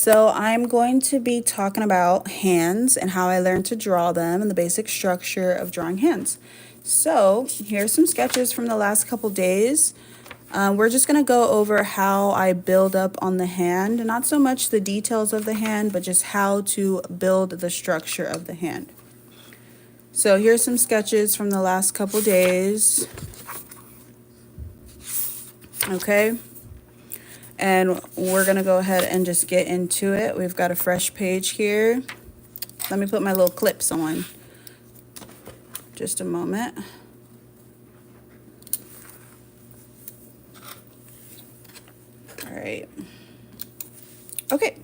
So I'm going to be talking about hands and how I learned to draw them and the basic structure of drawing hands. So here's some sketches from the last couple days. We're just going to go over how I build up on the hand, not so much the details of the hand, but just how to build the structure of the hand. So here's some sketches from the last couple days. Okay. And we're going to go ahead and just get into it. We've got a fresh page here. Let me put my little clips on. Just a moment. All right. Okay.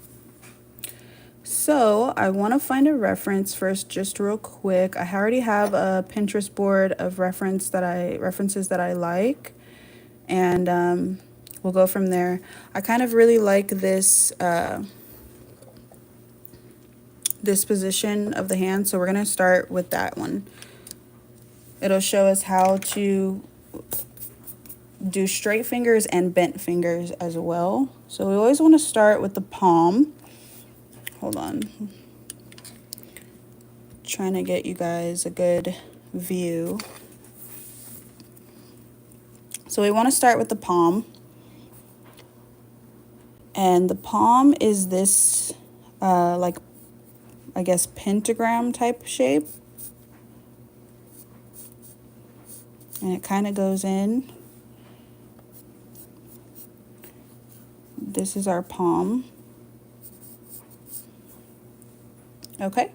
So I want to find a reference first, just real quick. I already have a Pinterest board of references that I like, and we'll go from there. I kind of really like this this position of the hand, so we're gonna start with that one. It'll show us how to do straight fingers and bent fingers as well. So we always want to start with the palm. Hold on. Trying to get you guys a good view. So we want to start with the palm. And the palm is this, like, I guess, pentagram type shape. And it kind of goes in. This is our palm. Okay.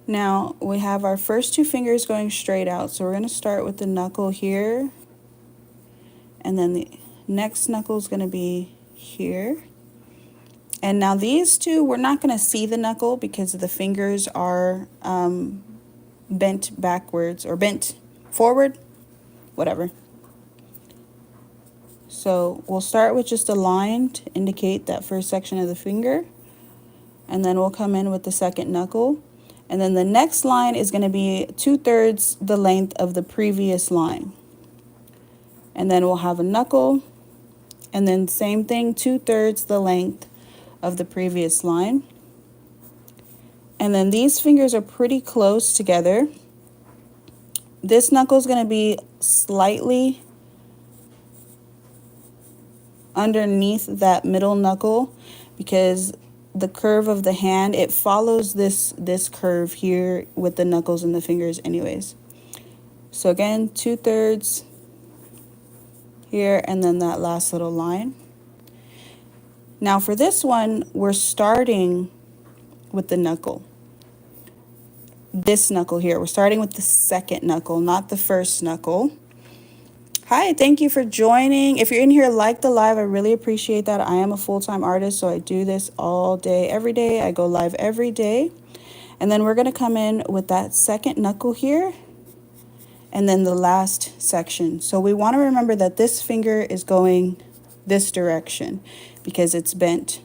Now we have our first two fingers going straight out. So we're going to start with the knuckle here. And then the next knuckle is going to be here. And now these two, we're not going to see the knuckle because the fingers are bent backwards or bent forward, whatever. So we'll start with just a line to indicate that first section of the finger. And then we'll come in with the second knuckle. And then the next line is going to be 2/3 the length of the previous line. And then we'll have a knuckle. And then same thing, 2/3 the length of the previous line. And then these fingers are pretty close together. This knuckle is going to be slightly underneath that middle knuckle because the curve of the hand, it follows this curve here with the knuckles and the fingers anyways. So again, 2/3 here and then that last little line. Now for this one, we're starting with the knuckle. This knuckle here, we're starting with the second knuckle, not the first knuckle. Hi, thank you for joining. If you're in here, like the live. I really appreciate that. I am a full-time artist, so I do this all day, every day. I go live every day. And then we're going to come in with that second knuckle here and then the last section. So we want to remember that this finger is going this direction because it's bent.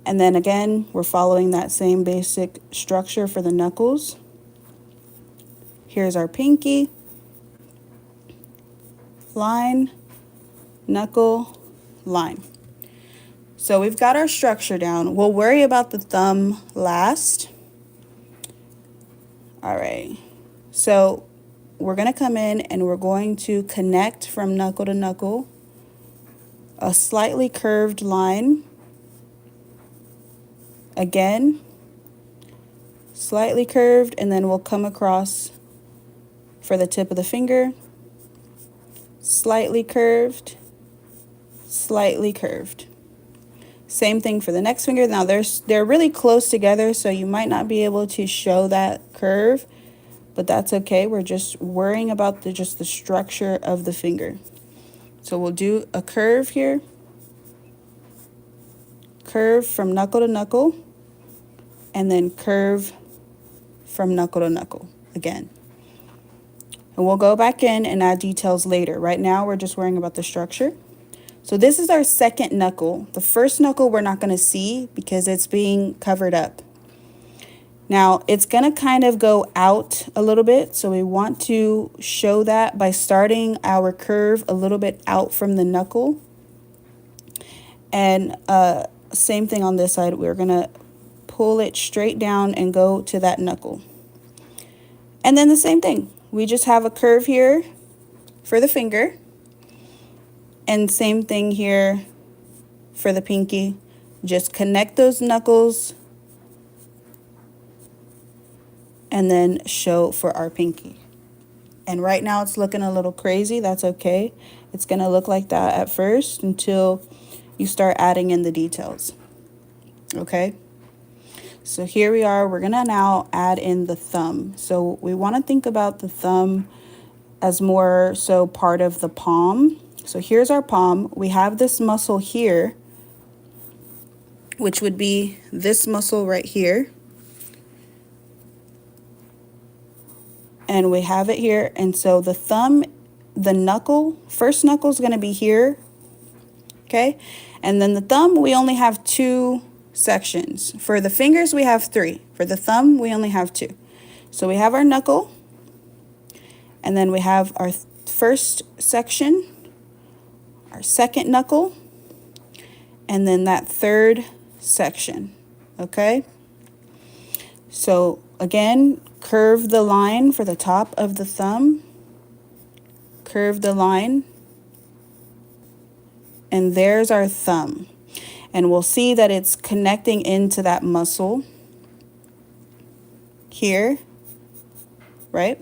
And then again, we're following that same basic structure for the knuckles. Here's our pinky. Line, knuckle, line. So we've got our structure down. We'll worry about the thumb last. All right. So we're going to come in and we're going to connect from knuckle to knuckle. A slightly curved line. Again, slightly curved, and then we'll come across for the tip of the finger. Slightly curved, slightly curved. Same thing for the next finger. Now they're really close together, so you might not be able to show that curve, but that's okay. We're just worrying about just the structure of the finger. So we'll do a curve here. Curve from knuckle to knuckle, and then curve from knuckle to knuckle again. And we'll go back in and add details later. Right now, we're just worrying about the structure. So this is our second knuckle. The first knuckle we're not going to see because it's being covered up. Now, it's going to kind of go out a little bit. So we want to show that by starting our curve a little bit out from the knuckle. And same thing on this side. We're going to pull it straight down and go to that knuckle. And then the same thing. We just have a curve here for the finger. And same thing here for the pinky. Just connect those knuckles and then show for our pinky. And right now it's looking a little crazy. That's okay. It's going to look like that at first until you start adding in the details. Okay? So here we are. We're going to now add in the thumb. So we want to think about the thumb as more so part of the palm. So here's our palm. We have this muscle here, which would be this muscle right here. And we have it here. And so the thumb, the knuckle, first knuckle is going to be here. Okay. And then the thumb, we only have 2 sections. For the fingers, we have 3. For the thumb, we only have 2. So we have our knuckle. And then we have our first section, our second knuckle, and then that third section. Okay. So again, curve the line for the top of the thumb, curve the line, and there's our thumb. And we'll see that it's connecting into that muscle here, right?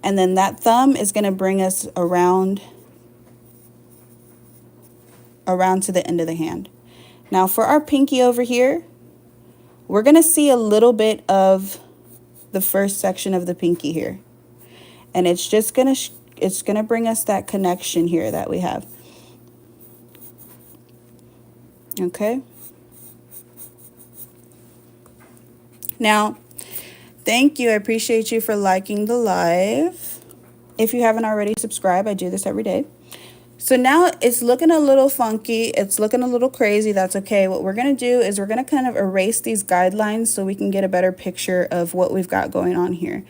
And then that thumb is going to bring us around to the end of the hand. Now for our pinky over here, we're going to see a little bit of the first section of the pinky here. And it's just going to bring us that connection here that we have. Okay. Now, thank you. I appreciate you for liking the live. If you haven't already subscribed, I do this every day. So now it's looking a little funky. It's looking a little crazy. That's okay. What we're going to do is we're going to kind of erase these guidelines so we can get a better picture of what we've got going on here.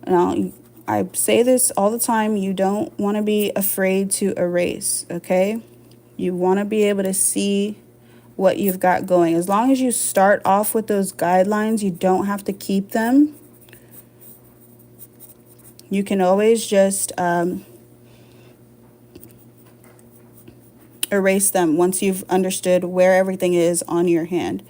Now, I say this all the time. You don't want to be afraid to erase, okay? You want to be able to see what you've got going. As long as you start off with those guidelines, you don't have to keep them. You can always just erase them once you've understood where everything is on your hand.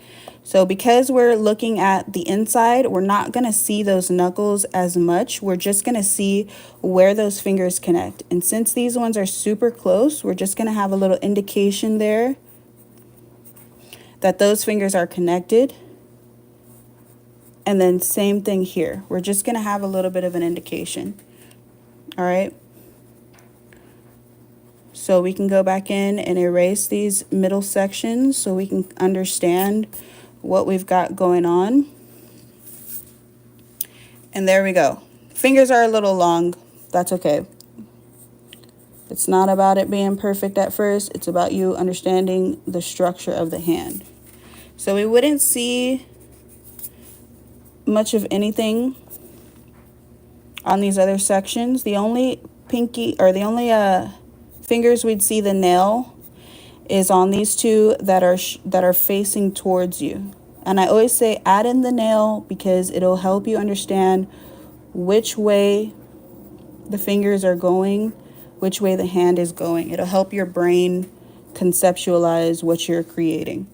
So because we're looking at the inside, we're not going to see those knuckles as much. We're just going to see where those fingers connect. And since these ones are super close, we're just going to have a little indication there that those fingers are connected. And then same thing here. We're just going to have a little bit of an indication. All right. So we can go back in and erase these middle sections so we can understand what we've got going on. And there we go. Fingers are a little long. That's okay. It's not about it being perfect at first. It's about you understanding the structure of the hand. So we wouldn't see much of anything on these other sections. The only pinky or the only fingers we'd see the nail is on these 2 that are facing towards you. And I always say add in the nail because it'll help you understand which way the fingers are going, which way the hand is going. It'll help your brain conceptualize what you're creating.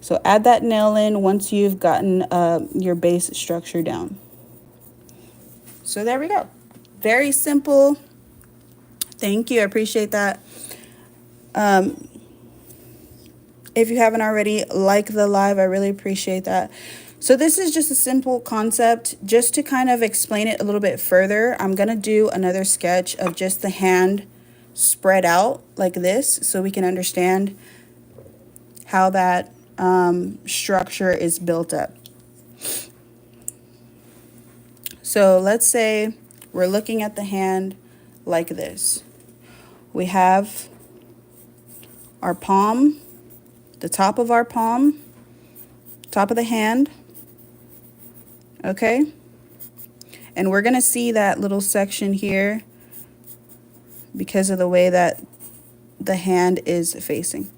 So add that nail in once you've gotten your base structure down. So there we go. Very simple. Thank you. I appreciate that. If you haven't already, like the live. I really appreciate that. So this is just a simple concept. Just to kind of explain it a little bit further, I'm going to do another sketch of just the hand spread out like this so we can understand how that structure is built up. So let's say we're looking at the hand like this. We have our palm, the top of our palm, top of the hand, okay? And we're gonna see that little section here because of the way that the hand is facing.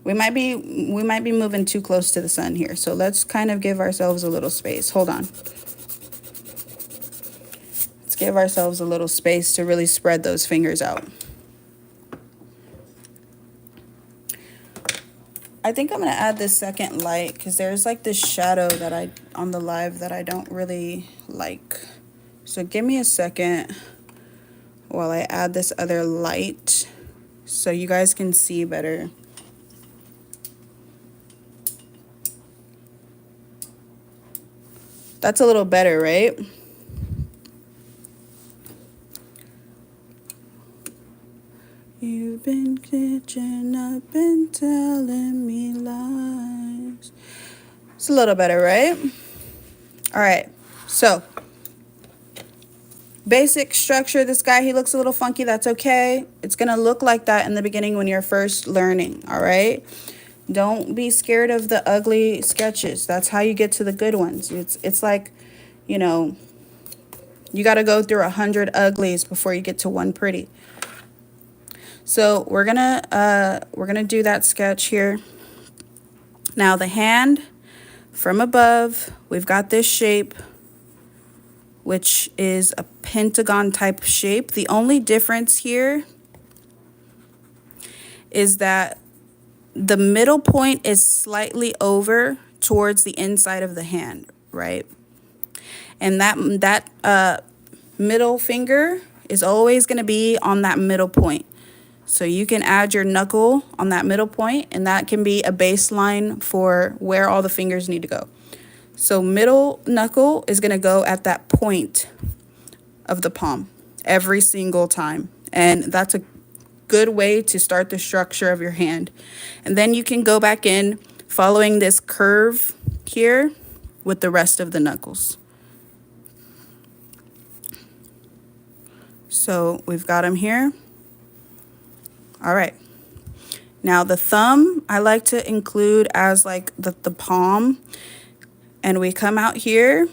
We might be moving too close to the sun here. So let's kind of give ourselves a little space. Hold on. Let's give ourselves a little space to really spread those fingers out. I think I'm going to add this second light because there's like this shadow that on the live that I don't really like. So give me a second while I add this other light so you guys can see better. That's a little better, right? You've been catching up and telling me lies. It's a little better, right? All right, so basic structure. This guy, he looks a little funky. That's okay. It's going to look like that in the beginning when you're first learning, all right? Don't be scared of the ugly sketches. That's how you get to the good ones. It's like, you know, you got to go through 100 uglies before you get to one pretty. So we're gonna do that sketch here. Now the hand from above, we've got this shape, which is a pentagon type shape. The only difference here is that the middle point is slightly over towards the inside of the hand, right? And that middle finger is always going to be on that middle point. So you can add your knuckle on that middle point, and that can be a baseline for where all the fingers need to go. So middle knuckle is going to go at that point of the palm every single time. And that's a good way to start the structure of your hand. And then you can go back in following this curve here with the rest of the knuckles. So we've got them here. All right. Now the thumb, I like to include as like the palm. And we come out here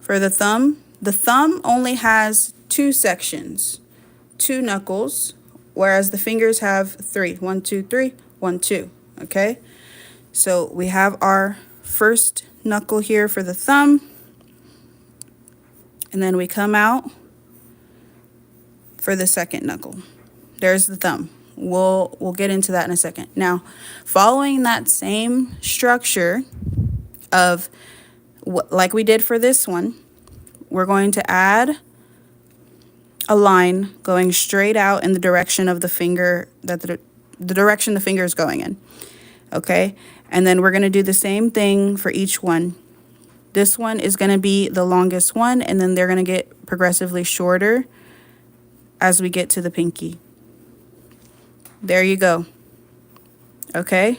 for the thumb. The thumb only has two sections, two knuckles, whereas the fingers have three. 1, 2, 3, 1, 2. Okay. So we have our first knuckle here for the thumb. And then we come out for the second knuckle. There's the thumb. We'll get into that in a second. Now, following that same structure of like we did for this one, we're going to add a line going straight out in the direction of the finger, that the direction the finger is going in. Okay? And then we're going to do the same thing for each one. This one is going to be the longest one, and then they're going to get progressively shorter as we get to the pinky. There you go. Okay,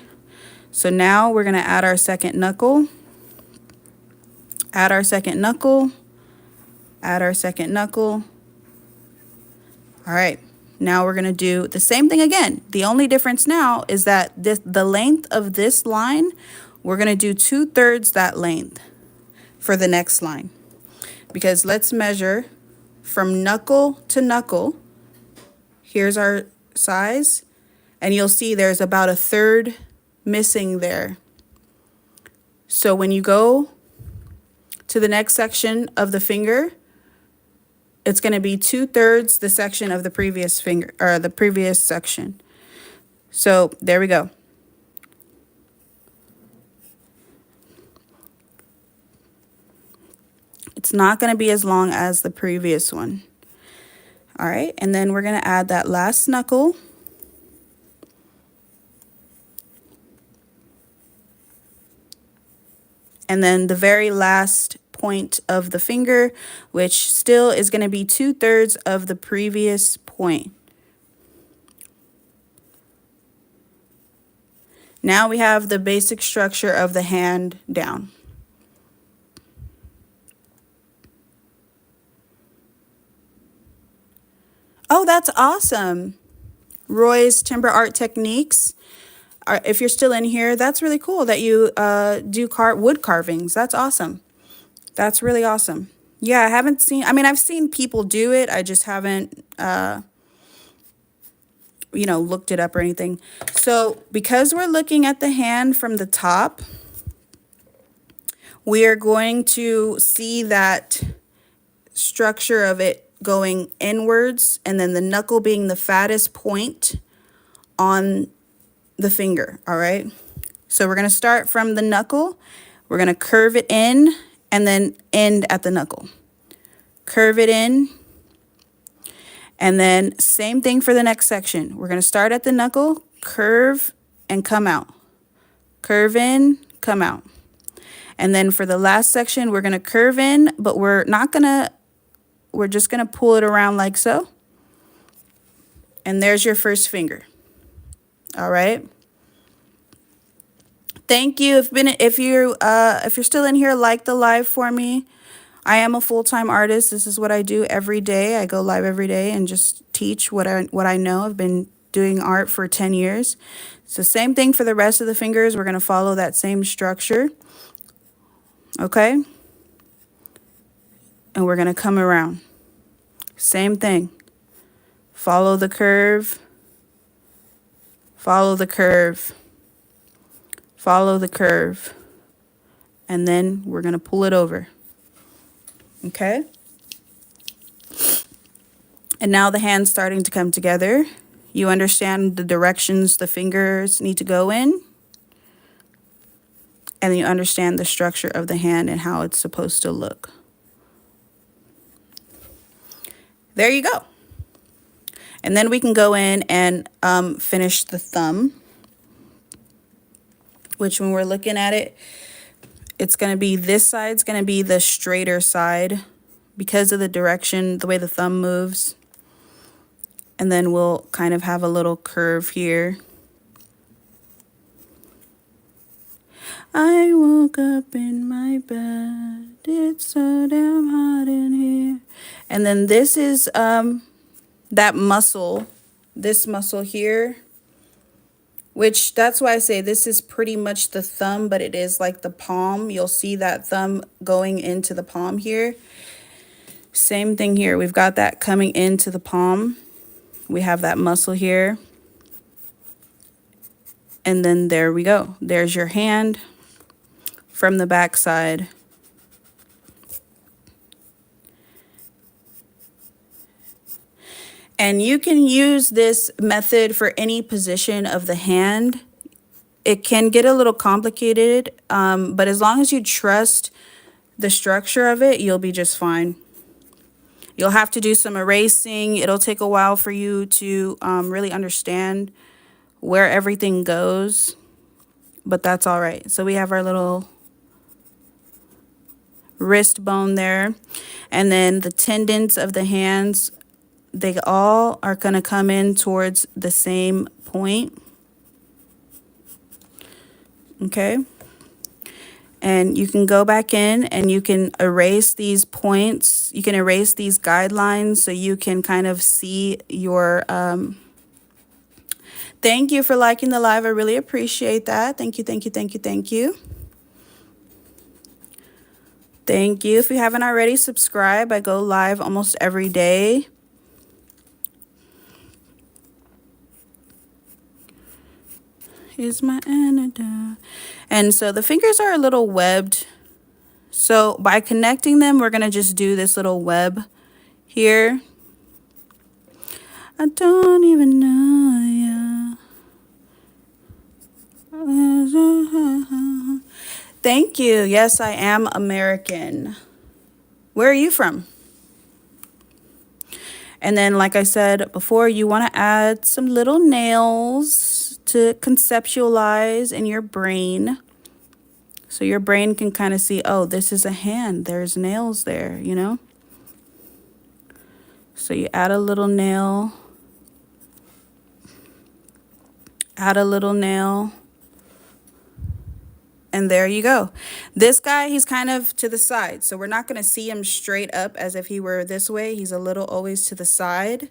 so now we're going to add our second knuckle, add our second knuckle, add our second knuckle. All right, now we're going to do the same thing again. The only difference now is that the length of this line, we're going to do 2/3 that length for the next line. Because let's measure from knuckle to knuckle. Here's our size, and you'll see there's about 1/3 missing there. So when you go to the next section of the finger, it's going to be 2/3 the section of the previous finger, or the previous section. So there we go. It's not going to be as long as the previous one. All right, and then we're going to add that last knuckle. And then the very last point of the finger, which still is going to be 2/3 of the previous point. Now we have the basic structure of the hand down. Oh, that's awesome. Roy's Timber Art Techniques. If you're still in here, that's really cool that you do wood carvings. That's awesome. That's really awesome. Yeah, I haven't seen, I mean, I've seen people do it. I just haven't looked it up or anything. So because we're looking at the hand from the top, we are going to see that structure of it going inwards, and then the knuckle being the fattest point on the finger. All right. So we're going to start from the knuckle. We're going to curve it in and then end at the knuckle. Curve it in. And then same thing for the next section. We're going to start at the knuckle, curve, and come out. Curve in, come out. And then for the last section, we're going to curve in, but we're just going to pull it around like so. And there's your first finger. All right. Thank you. If you're still in here, like the live for me. I am a full-time artist. This is what I do every day. I go live every day and just teach what I know. I've been doing art for 10 years. So same thing for the rest of the fingers. We're going to follow that same structure. Okay? And we're going to come around. Same thing. Follow the curve. Follow the curve. Follow the curve. And then we're going to pull it over. Okay. And now the hand's starting to come together. You understand the directions the fingers need to go in. And then you understand the structure of the hand and how it's supposed to look. There you go. And then we can go in and finish the thumb, which when we're looking at it, it's going to be, this side's going to be the straighter side because of the direction, the way the thumb moves. And then we'll kind of have a little curve here. I woke up in my bed. It's so damn hot in here. And then this is that muscle, this muscle here. Which that's why I say this is pretty much the thumb, but it is like the palm. You'll see that thumb going into the palm here. Same thing here. We've got that coming into the palm. We have that muscle here. And then there we go. There's your hand from the back side. And you can use this method for any position of the hand. It can get a little complicated, but as long as you trust the structure of it, you'll be just fine. You'll have to do some erasing. It'll take a while for you to really understand where everything goes, but that's all right. So we have our little wrist bone there, and then the tendons of the hands, they all are going to come in towards the same point. Okay. And you can go back in and you can erase these points. You can erase these guidelines so you can kind of see your, thank you for liking the live. I really appreciate that. Thank you, thank you, thank you, thank you. Thank you. If you haven't already, subscribe. I go live almost every day. Is my antidote. And so the fingers are a little webbed. So by connecting them, we're going to just do this little web here. I don't even know you. Thank you. Yes, I am American. Where are you from? And then, like I said before, you want to add some little nails to conceptualize in your brain. So your brain can kind of see, oh, this is a hand. There's nails there, you know? So you add a little nail. Add a little nail. And there you go. This guy, he's kind of to the side. So we're not going to see him straight up as if he were this way. He's a little always to the side.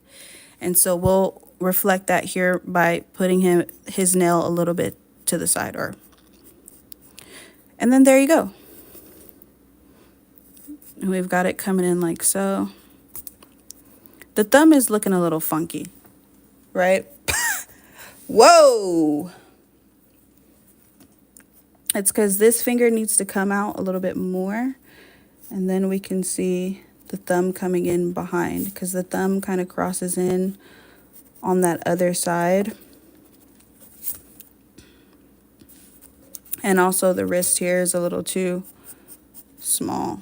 And so we'll reflect that here by putting his nail a little bit to the side. And then there you go. And we've got it coming in like so. The thumb is looking a little funky, right? Whoa! It's because this finger needs to come out a little bit more, and then we can see the thumb coming in behind, because the thumb kind of crosses in on that other side. And also the wrist here is a little too small.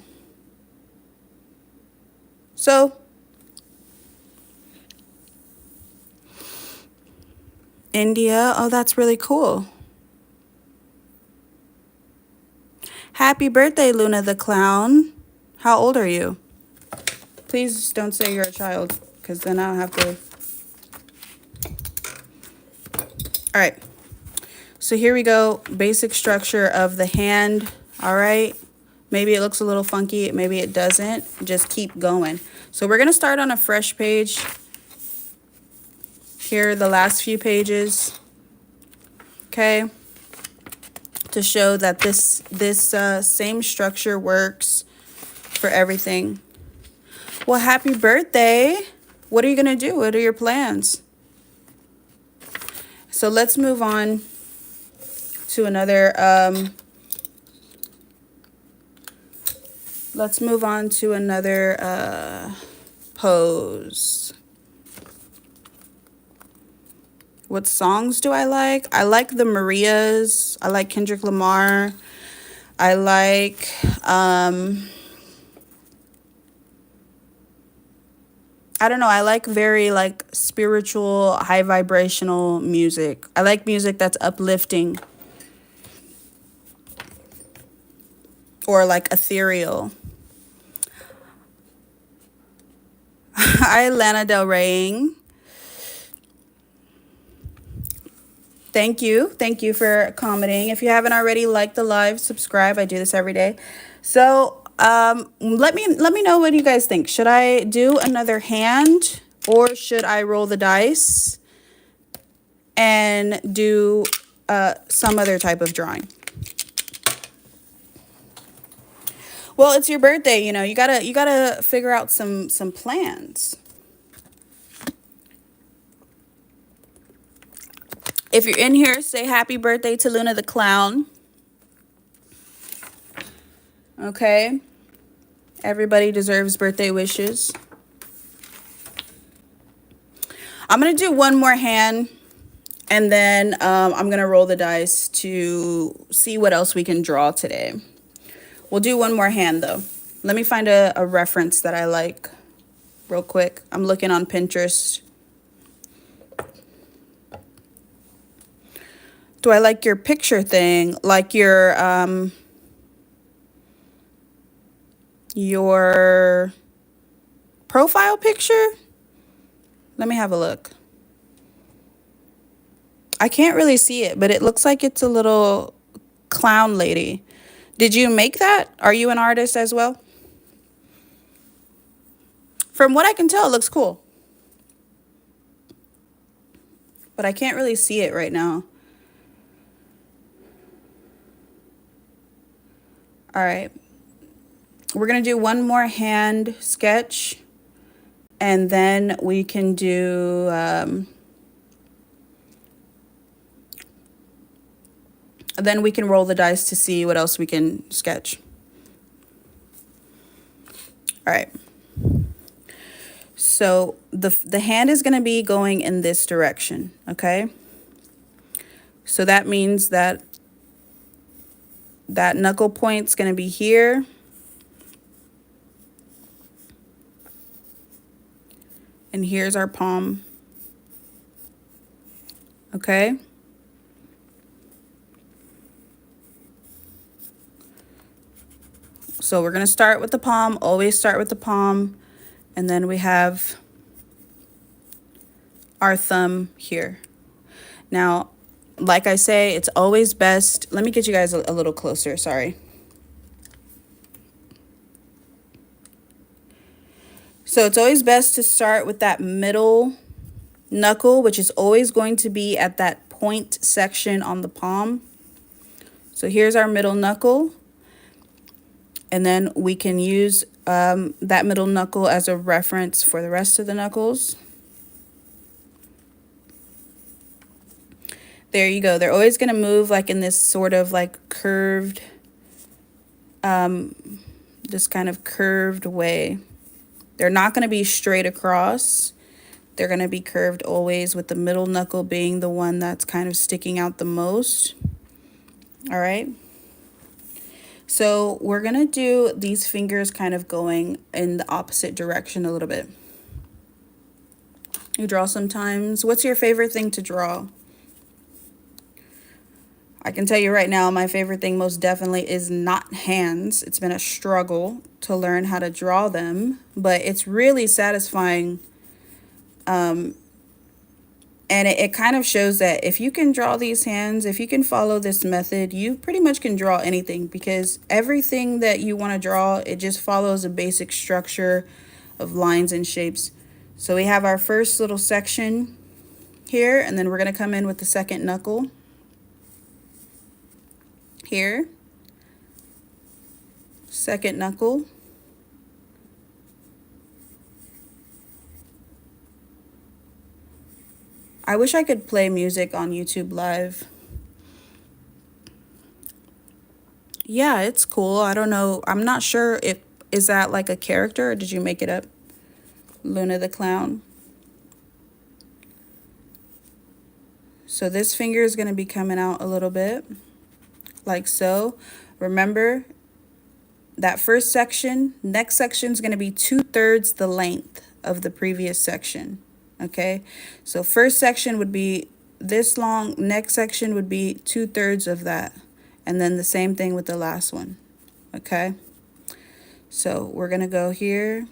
So India, oh, that's really cool. Happy birthday, Luna the Clown. How old are you? Please don't say you're a child, because then I'll have to. All right. So here we go. Basic structure of the hand. All right. Maybe it looks a little funky. Maybe it doesn't. Just keep going. So we're going to start on a fresh page. Here are the last few pages. Okay. To show that this same structure works for everything. Well, happy birthday. What are you going to do? What are your plans? So let's move on to another pose. What songs do I like? I like the Marias. I like Kendrick Lamar. I like I don't know, I like very like spiritual, high vibrational music. I like music that's uplifting or like ethereal. Hi, Lana Del Rey. Thank you. Thank you for commenting. If you haven't already, like the live, subscribe. I do this every day. So let me know what you guys think. Should I do another hand, or should I roll the dice and do some other type of drawing? Well, it's your birthday, you know. You gotta figure out some plans. If you're in here, say happy birthday to Luna the Clown. Okay. Everybody deserves birthday wishes. I'm going to do one more hand, and then I'm going to roll the dice to see what else we can draw today. We'll do one more hand, though. Let me find a reference that I like real quick. I'm looking on Pinterest. Do I like your picture thing? Like your profile picture? Let me have a look. I can't really see it, but it looks like it's a little clown lady. Did you make that? Are you an artist as well? From what I can tell, it looks cool. But I can't really see it right now. All right. We're going to do one more hand sketch, and then we can do then we can roll the dice to see what else we can sketch. All right. So the hand is going to be going in this direction, okay? So that means that knuckle point's going to be here. And here's our palm. Okay? So we're going to start with the palm, always start with the palm, and then we have our thumb here. Now, like I say, it's always best. Let me get you guys a little closer, sorry. So it's always best to start with that middle knuckle, which is always going to be at that point section on the palm. So here's our middle knuckle. And then we can use that middle knuckle as a reference for the rest of the knuckles. There you go. They're always going to move like in this sort of like curved, this kind of curved way. They're not going to be straight across. They're going to be curved always, with the middle knuckle being the one that's kind of sticking out the most. All right. So we're going to do these fingers kind of going in the opposite direction a little bit. You draw sometimes. What's your favorite thing to draw? I can tell you right now, my favorite thing most definitely is not hands. It's been a struggle to learn how to draw them, but it's really satisfying. And it kind of shows that if you can draw these hands, if you can follow this method, you pretty much can draw anything, because everything that you want to draw, it just follows a basic structure of lines and shapes. So we have our first little section here, and then we're going to come in with the second knuckle here, second knuckle, I wish I could play music on YouTube Live. Yeah, it's cool. I don't know. I'm not sure if, is that like a character or did you make it up? Luna the Clown. So this finger is going to be coming out a little bit like so. Remember that first section, next section is going to be 2/3 the length of the previous section. Okay, so first section would be this long, next section would be 2/3 of that, and then the same thing with the last one. Okay, so we're going to go here.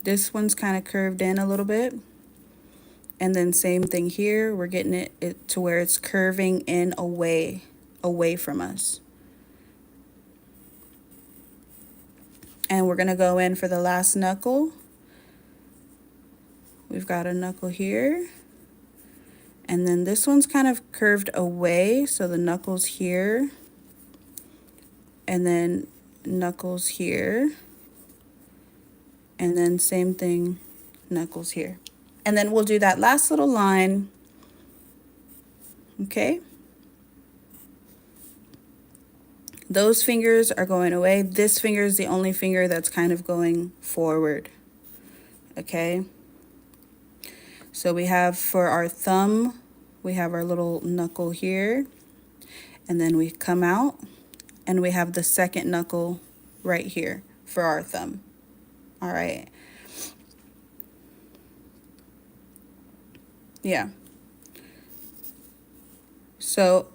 This one's kind of curved in a little bit. And then same thing here. We're getting it to where it's curving in away from us. And we're going to go in for the last knuckle. We've got a knuckle here. And then this one's kind of curved away. So the knuckle's here. And then knuckles here. And then same thing, knuckles here. And then we'll do that last little line. Okay. Those fingers are going away. This finger is the only finger that's kind of going forward. Okay. So we have for our thumb, we have our little knuckle here. And then we come out and we have the second knuckle right here for our thumb. All right. Yeah. So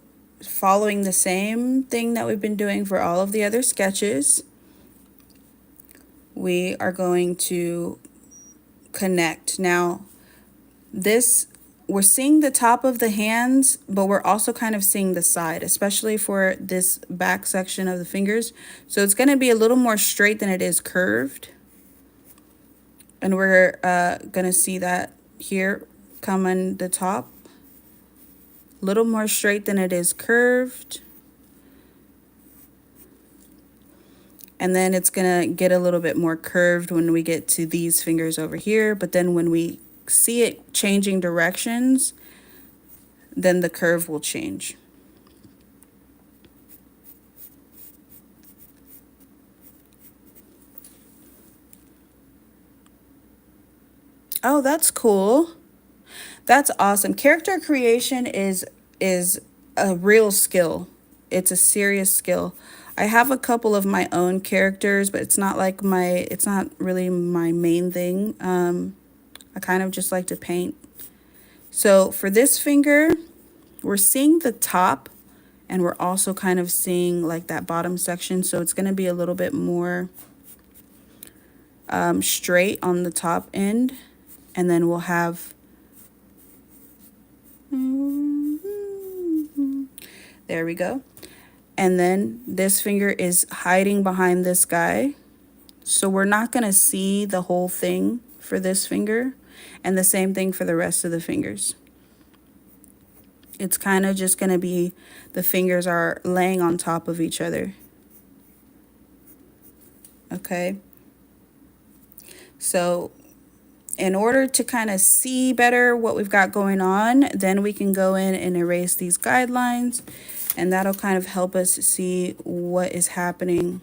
following the same thing that we've been doing for all of the other sketches, we are going to connect. Now, this, we're seeing the top of the hands, but we're also kind of seeing the side, especially for this back section of the fingers. So it's going to be a little more straight than it is curved. And we're going to see that here come on the top. A little more straight than it is curved. And then it's going to get a little bit more curved when we get to these fingers over here. But then when we see it changing directions, then the curve will change. Oh, that's cool. That's awesome. Character creation is a real skill. It's a serious skill. I have a couple of my own characters, but it's not like it's not really my main thing. I kind of just like to paint. So for this finger, we're seeing the top and we're also kind of seeing like that bottom section. So it's going to be a little bit more straight on the top end. And then we'll have, there we go. And then this finger is hiding behind this guy. So we're not going to see the whole thing for this finger. And the same thing for the rest of the fingers. It's kind of just going to be, the fingers are laying on top of each other. Okay. So in order to kind of see better what we've got going on, then we can go in and erase these guidelines, and that'll kind of help us see what is happening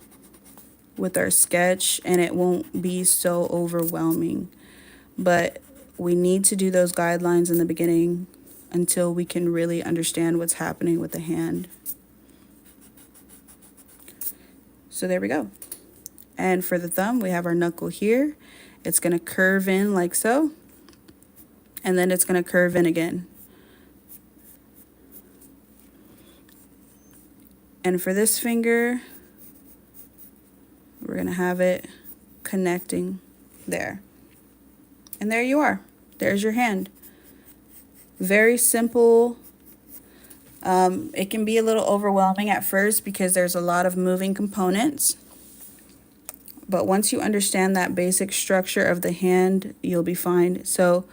with our sketch, and it won't be so overwhelming. But we need to do those guidelines in the beginning until we can really understand what's happening with the hand. So there we go. And for the thumb, we have our knuckle here. It's going to curve in like so, and then it's going to curve in again. And for this finger, we're going to have it connecting there. And there you are. There's your hand. Very simple. It can be a little overwhelming at first because there's a lot of moving components. But once you understand that basic structure of the hand, you'll be fine. So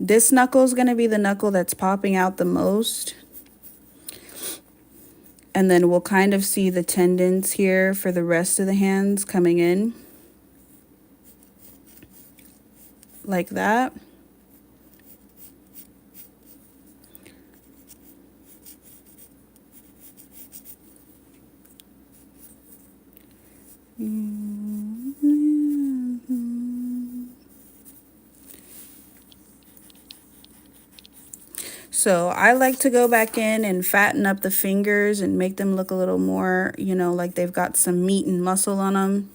this knuckle is going to be the knuckle that's popping out the most. And then we'll kind of see the tendons here for the rest of the hands coming in. Like that. So I like to go back in and fatten up the fingers and make them look a little more, you know, like they've got some meat and muscle on them.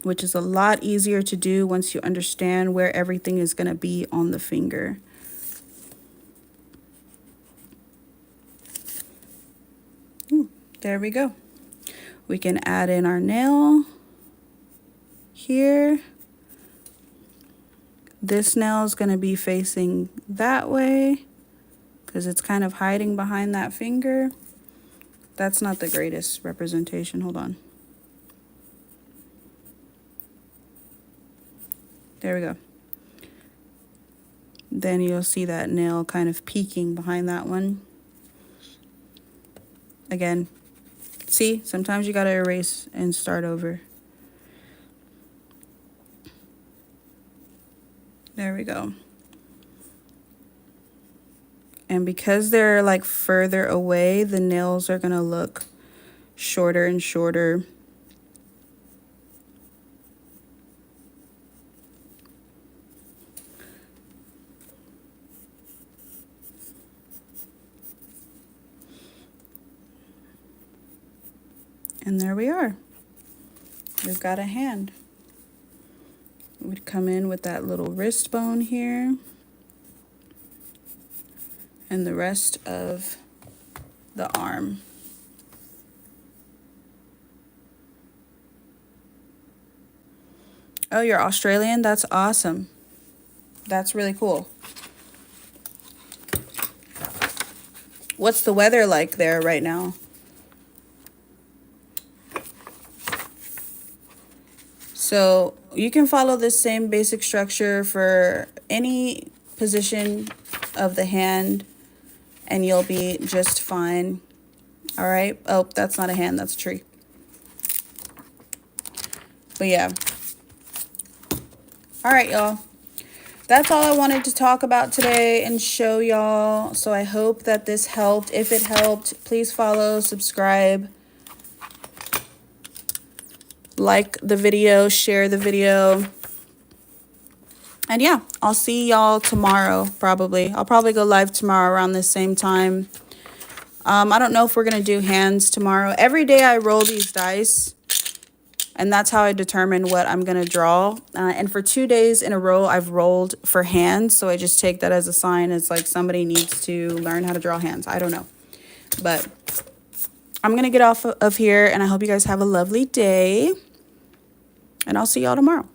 Which is a lot easier to do once you understand where everything is going to be on the finger. Ooh, there we go. We can add in our nail here. This nail is going to be facing that way because it's kind of hiding behind that finger. That's not the greatest representation. Hold on. There we go. Then you'll see that nail kind of peeking behind that one. Again, see, sometimes you got to erase and start over. There we go. And because they're like further away, the nails are going to look shorter and shorter. And there we are. We've got a hand. We'd come in with that little wrist bone here. And the rest of the arm. Oh, you're Australian? That's awesome. That's really cool. What's the weather like there right now? So you can follow this same basic structure for any position of the hand and you'll be just fine. All right. Oh, that's not a hand. That's a tree. But yeah. All right, y'all. That's all I wanted to talk about today and show y'all. So I hope that this helped. If it helped, please follow, subscribe. Like the video, share the video. And yeah, I'll see y'all tomorrow, probably. I'll probably go live tomorrow around the same time. I don't know if we're going to do hands tomorrow. Every day I roll these dice, and that's how I determine what I'm going to draw. And for 2 days in a row, I've rolled for hands. So I just take that as a sign. It's like somebody needs to learn how to draw hands. I don't know. But I'm going to get off of here, and I hope you guys have a lovely day. And I'll see y'all tomorrow.